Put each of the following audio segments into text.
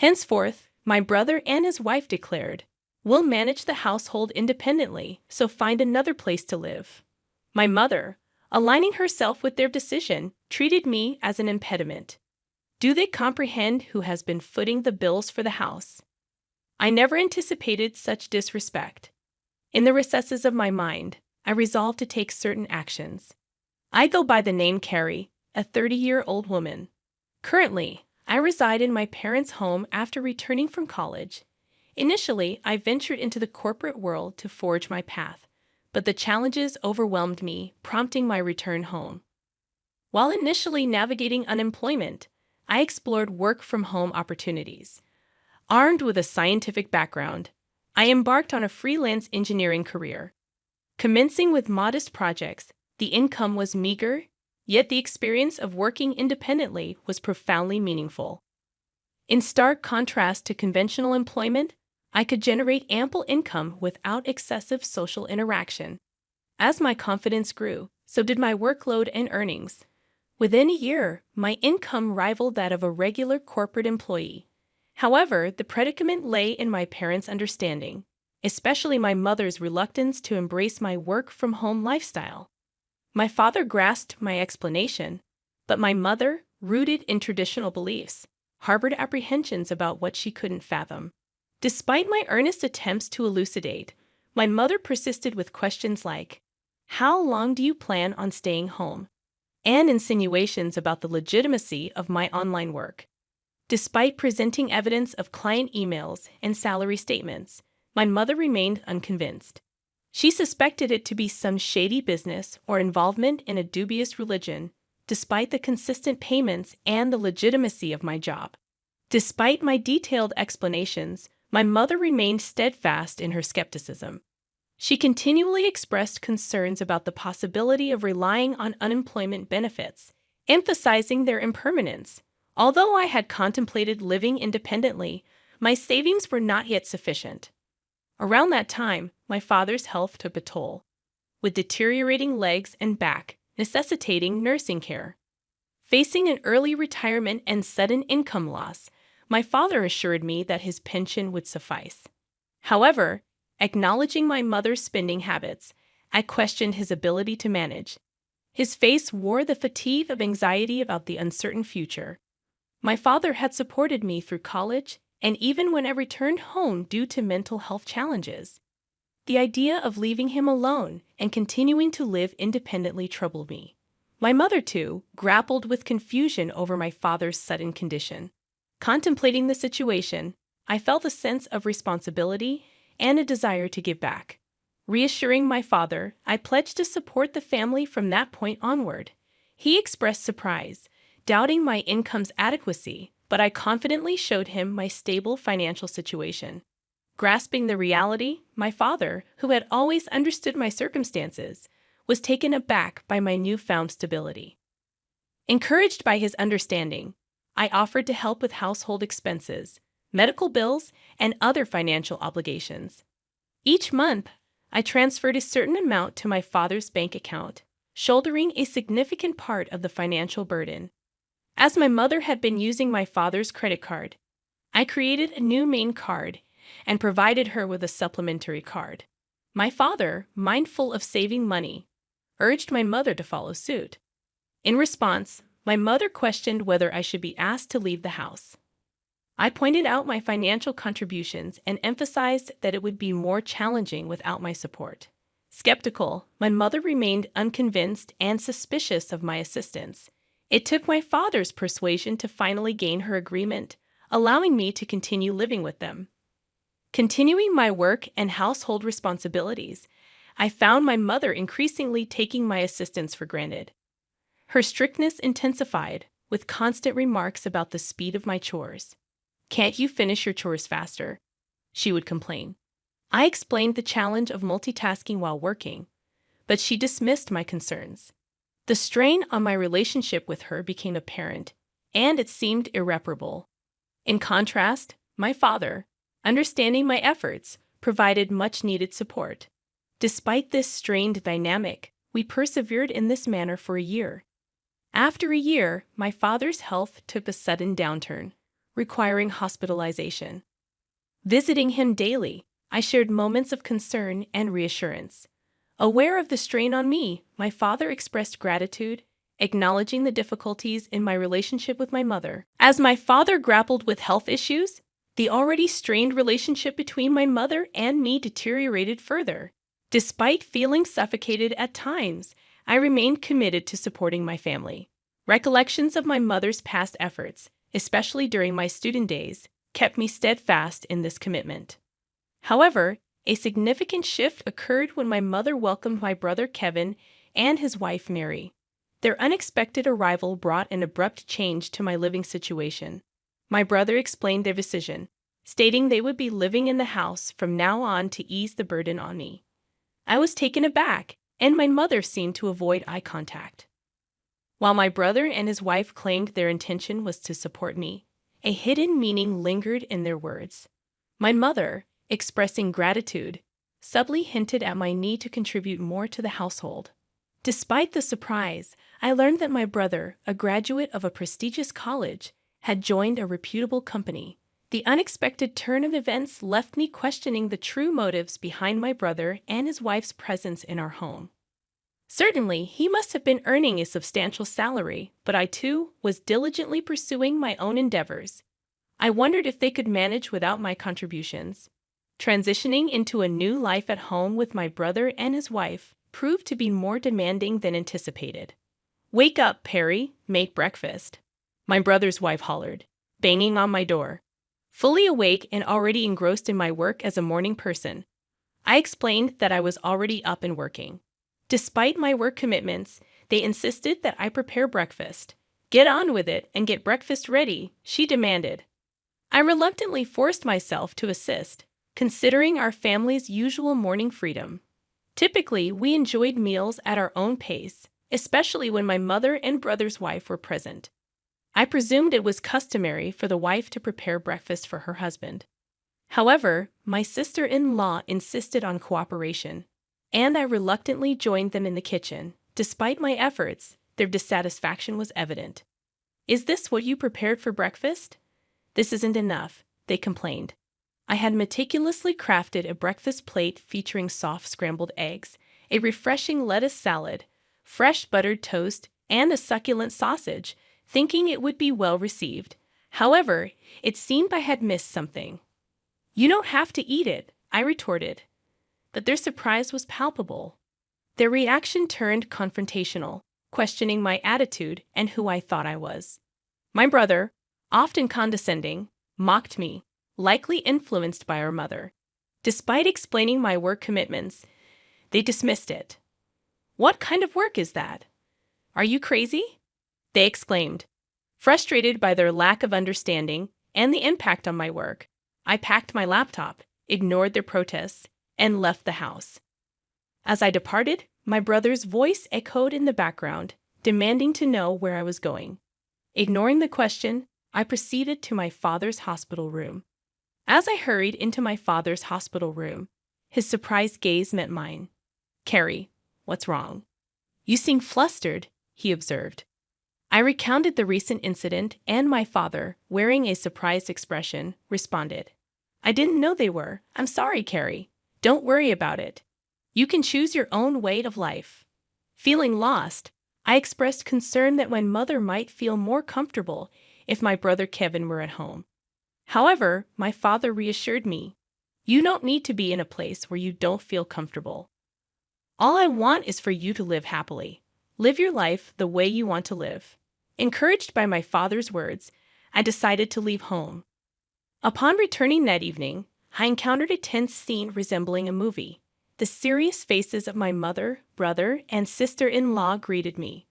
Henceforth, my brother and his wife declared, "We'll manage the household independently, so find another place to live." My mother, aligning herself with their decision, treated me as an impediment. Do they comprehend who has been footing the bills for the house? I never anticipated such disrespect. In the recesses of my mind, I resolved to take certain actions. I go by the name Carrie, a 30-year-old woman. Currently, I reside in my parents' home after returning from college. Initially, I ventured into the corporate world to forge my path, but the challenges overwhelmed me, prompting my return home. While initially navigating unemployment, I explored work-from-home opportunities. Armed with a scientific background, I embarked on a freelance engineering career. Commencing with modest projects, the income was meager, yet the experience of working independently was profoundly meaningful. In stark contrast to conventional employment, I could generate ample income without excessive social interaction. As my confidence grew, so did my workload and earnings. Within a year, my income rivaled that of a regular corporate employee. However, the predicament lay in my parents' understanding, especially my mother's reluctance to embrace my work-from-home lifestyle. My father grasped my explanation, but my mother, rooted in traditional beliefs, harbored apprehensions about what she couldn't fathom. Despite my earnest attempts to elucidate, my mother persisted with questions like, "How long do you plan on staying home?" and insinuations about the legitimacy of my online work. Despite presenting evidence of client emails and salary statements, my mother remained unconvinced. She suspected it to be some shady business or involvement in a dubious religion, despite the consistent payments and the legitimacy of my job. Despite my detailed explanations, my mother remained steadfast in her skepticism. She continually expressed concerns about the possibility of relying on unemployment benefits, emphasizing their impermanence. Although I had contemplated living independently, my savings were not yet sufficient. Around that time, my father's health took a toll, with deteriorating legs and back, necessitating nursing care. Facing an early retirement and sudden income loss, my father assured me that his pension would suffice. However, acknowledging my mother's spending habits, I questioned his ability to manage. His face wore the fatigue of anxiety about the uncertain future. My father had supported me through college and even when I returned home due to mental health challenges. The idea of leaving him alone and continuing to live independently troubled me. My mother, too, grappled with confusion over my father's sudden condition. Contemplating the situation, I felt a sense of responsibility and a desire to give back. Reassuring my father, I pledged to support the family from that point onward. He expressed surprise, doubting my income's adequacy, but I confidently showed him my stable financial situation. Grasping the reality, my father, who had always understood my circumstances, was taken aback by my newfound stability. Encouraged by his understanding, I offered to help with household expenses, medical bills, and other financial obligations. Each month, I transferred a certain amount to my father's bank account, shouldering a significant part of the financial burden. As my mother had been using my father's credit card, I created a new main card and provided her with a supplementary card. My father, mindful of saving money, urged my mother to follow suit. In response, my mother questioned whether I should be asked to leave the house. I pointed out my financial contributions and emphasized that it would be more challenging without my support. Skeptical, my mother remained unconvinced and suspicious of my assistance. It took my father's persuasion to finally gain her agreement, allowing me to continue living with them. Continuing my work and household responsibilities, I found my mother increasingly taking my assistance for granted. Her strictness intensified, with constant remarks about the speed of my chores. "Can't you finish your chores faster?" she would complain. I explained the challenge of multitasking while working, but she dismissed my concerns. The strain on my relationship with her became apparent, and it seemed irreparable. In contrast, my father, understanding my efforts, provided much-needed support. Despite this strained dynamic, we persevered in this manner for a year. After a year, my father's health took a sudden downturn, requiring hospitalization. Visiting him daily, I shared moments of concern and reassurance. Aware of the strain on me, my father expressed gratitude, acknowledging the difficulties in my relationship with my mother. As my father grappled with health issues, the already strained relationship between my mother and me deteriorated further. Despite feeling suffocated at times, I remained committed to supporting my family. Recollections of my mother's past efforts, especially during my student days, kept me steadfast in this commitment. However, a significant shift occurred when my mother welcomed my brother Kevin and his wife Mary. Their unexpected arrival brought an abrupt change to my living situation. My brother explained their decision, stating they would be living in the house from now on to ease the burden on me. I was taken aback, and my mother seemed to avoid eye contact. While my brother and his wife claimed their intention was to support me, a hidden meaning lingered in their words. My mother, expressing gratitude, subtly hinted at my need to contribute more to the household. Despite the surprise, I learned that my brother, a graduate of a prestigious college, had joined a reputable company. The unexpected turn of events left me questioning the true motives behind my brother and his wife's presence in our home. Certainly, he must have been earning a substantial salary, but I too was diligently pursuing my own endeavors. I wondered if they could manage without my contributions. Transitioning into a new life at home with my brother and his wife proved to be more demanding than anticipated. "Wake up, Perry, make breakfast," my brother's wife hollered, banging on my door. Fully awake and already engrossed in my work as a morning person, I explained that I was already up and working. Despite my work commitments, they insisted that I prepare breakfast. "Get on with it and get breakfast ready," she demanded. I reluctantly forced myself to assist, considering our family's usual morning freedom. Typically, we enjoyed meals at our own pace, especially when my mother and brother's wife were present. I presumed it was customary for the wife to prepare breakfast for her husband. However, my sister-in-law insisted on cooperation, and I reluctantly joined them in the kitchen. Despite my efforts, their dissatisfaction was evident. "Is this what you prepared for breakfast?" "This isn't enough," they complained. I had meticulously crafted a breakfast plate featuring soft scrambled eggs, a refreshing lettuce salad, fresh buttered toast, and a succulent sausage, thinking it would be well received. However, it seemed I had missed something. "You don't have to eat it," I retorted. But their surprise was palpable. Their reaction turned confrontational, questioning my attitude and who I thought I was. My brother, often condescending, mocked me, likely influenced by our mother. Despite explaining my work commitments, they dismissed it. "What kind of work is that? Are you crazy?" they exclaimed. Frustrated by their lack of understanding and the impact on my work, I packed my laptop, ignored their protests, and left the house. As I departed, my brother's voice echoed in the background, demanding to know where I was going. Ignoring the question, I proceeded to my father's hospital room. As I hurried into my father's hospital room, his surprised gaze met mine. "Carrie, what's wrong? You seem flustered," he observed. I recounted the recent incident, and my father, wearing a surprised expression, responded, "I didn't know they were. I'm sorry, Carrie. Don't worry about it. You can choose your own way of life." Feeling lost, I expressed concern that my mother might feel more comfortable if my brother Kevin were at home. However, my father reassured me, "You don't need to be in a place where you don't feel comfortable. All I want is for you to live happily. Live your life the way you want to live." Encouraged by my father's words, I decided to leave home. Upon returning that evening, I encountered a tense scene resembling a movie. The serious faces of my mother, brother, and sister-in-law greeted me.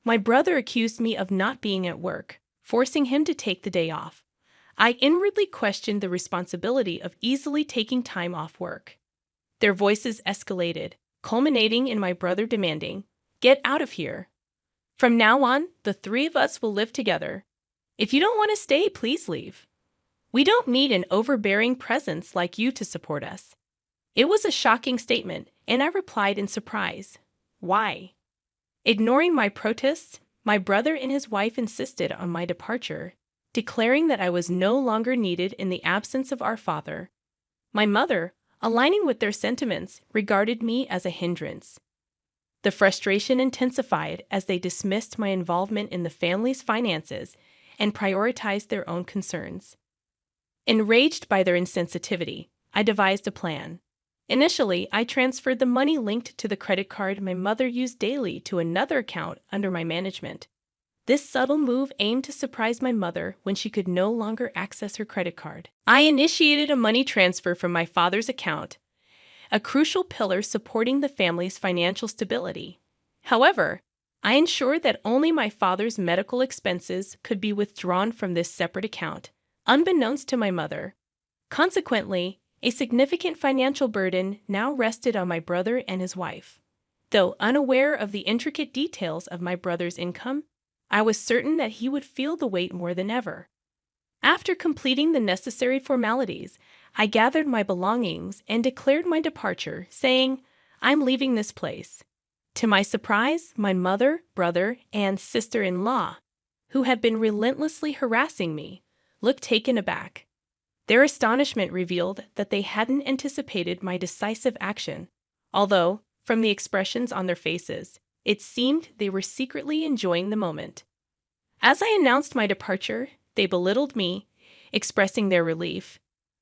My brother accused me of not being at work, forcing him to take the day off. I inwardly questioned the responsibility of easily taking time off work. Their voices escalated, culminating in my brother demanding, "Get out of here. From now on, the three of us will live together. If you don't want to stay, please leave. We don't need an overbearing presence like you to support us." It was a shocking statement, and I replied in surprise, "Why?" Ignoring my protests, my brother and his wife insisted on my departure. declaring that I was no longer needed in the absence of our father. My mother, aligning with their sentiments, regarded me as a hindrance. The frustration intensified as they dismissed my involvement in the family's finances and prioritized their own concerns. Enraged by their insensitivity, I devised a plan. Initially, I transferred the money linked to the credit card my mother used daily to another account under my management. This subtle move aimed to surprise my mother when she could no longer access her credit card. I initiated a money transfer from my father's account, a crucial pillar supporting the family's financial stability. However, I ensured that only my father's medical expenses could be withdrawn from this separate account, unbeknownst to my mother. Consequently, a significant financial burden now rested on my brother and his wife. Though unaware of the intricate details of my brother's income, I was certain that he would feel the weight more than ever. After completing the necessary formalities, I gathered my belongings and declared my departure, saying, "I'm leaving this place." To my surprise, my mother, brother, and sister-in-law, who had been relentlessly harassing me, looked taken aback. Their astonishment revealed that they hadn't anticipated my decisive action, although, from the expressions on their faces, it seemed they were secretly enjoying the moment. As I announced my departure, they belittled me, expressing their relief.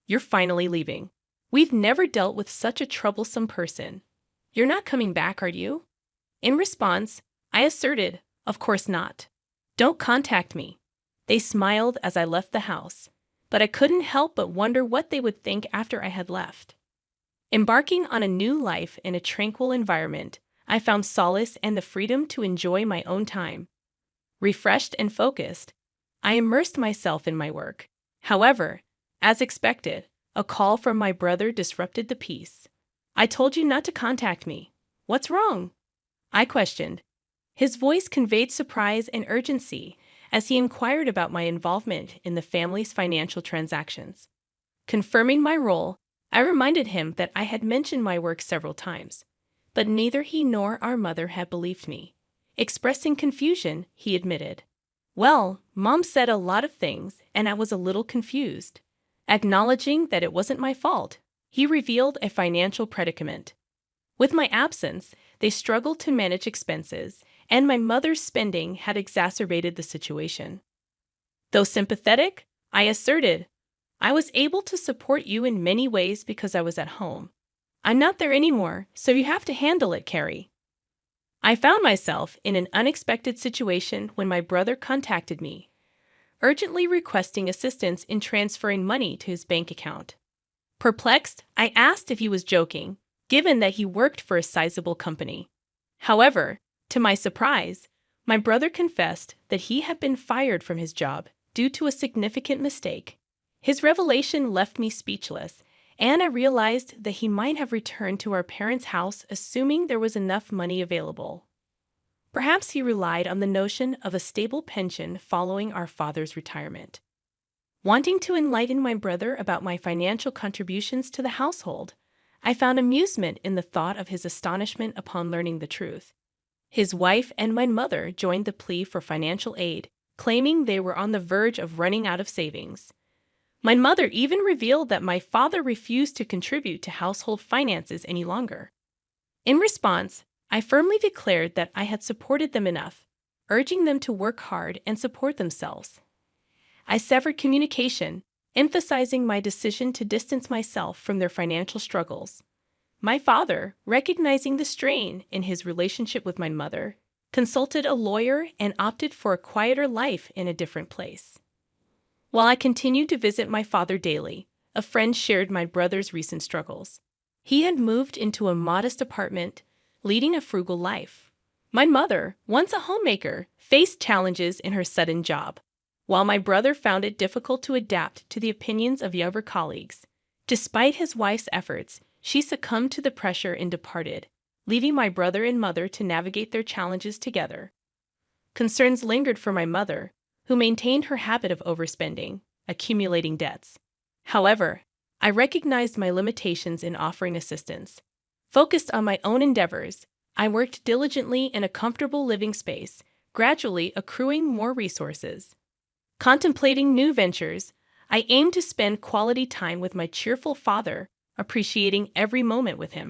"You're finally leaving. We've never dealt with such a troublesome person. You're not coming back, are you?" In response, I asserted, "Of course not. Don't contact me." They smiled as I left the house, but I couldn't help but wonder what they would think after I had left. Embarking on a new life in a tranquil environment, I found solace and the freedom to enjoy my own time. Refreshed and focused, I immersed myself in my work. However, as expected, a call from my brother disrupted the peace. "I told you not to contact me. What's wrong?" I questioned. His voice conveyed surprise and urgency as he inquired about my involvement in the family's financial transactions. Confirming my role, I reminded him that I had mentioned my work several times, but neither he nor our mother had believed me. Expressing confusion, he admitted, "Well, Mom said a lot of things, and I was a little confused." Acknowledging that it wasn't my fault, he revealed a financial predicament. With my absence, they struggled to manage expenses, and my mother's spending had exacerbated the situation. Though sympathetic, I asserted, "I was able to support you in many ways because I was at home. I'm not there anymore, so you have to handle it, Carrie." I found myself in an unexpected situation when my brother contacted me, urgently requesting assistance in transferring money to his bank account. Perplexed, I asked if he was joking, given that he worked for a sizable company. However, to my surprise, my brother confessed that he had been fired from his job due to a significant mistake. His revelation left me speechless, and I realized that he might have returned to our parents' house assuming there was enough money available. Perhaps he relied on the notion of a stable pension following our father's retirement. Wanting to enlighten my brother about my financial contributions to the household, I found amusement in the thought of his astonishment upon learning the truth. His wife and my mother joined the plea for financial aid, claiming they were on the verge of running out of savings. My mother even revealed that my father refused to contribute to household finances any longer. In response, I firmly declared that I had supported them enough, urging them to work hard and support themselves. I severed communication, emphasizing my decision to distance myself from their financial struggles. My father, recognizing the strain in his relationship with my mother, consulted a lawyer and opted for a quieter life in a different place. While I continued to visit my father daily, a friend shared my brother's recent struggles. He had moved into a modest apartment, leading a frugal life. My mother, once a homemaker, faced challenges in her sudden job, while my brother found it difficult to adapt to the opinions of younger colleagues. Despite his wife's efforts, she succumbed to the pressure and departed, leaving my brother and mother to navigate their challenges together. Concerns lingered for my mother, who maintained her habit of overspending, accumulating debts. However, I recognized my limitations in offering assistance. Focused on my own endeavors, I worked diligently in a comfortable living space, gradually accruing more resources. Contemplating new ventures, I aim to spend quality time with my cheerful father, appreciating every moment with him.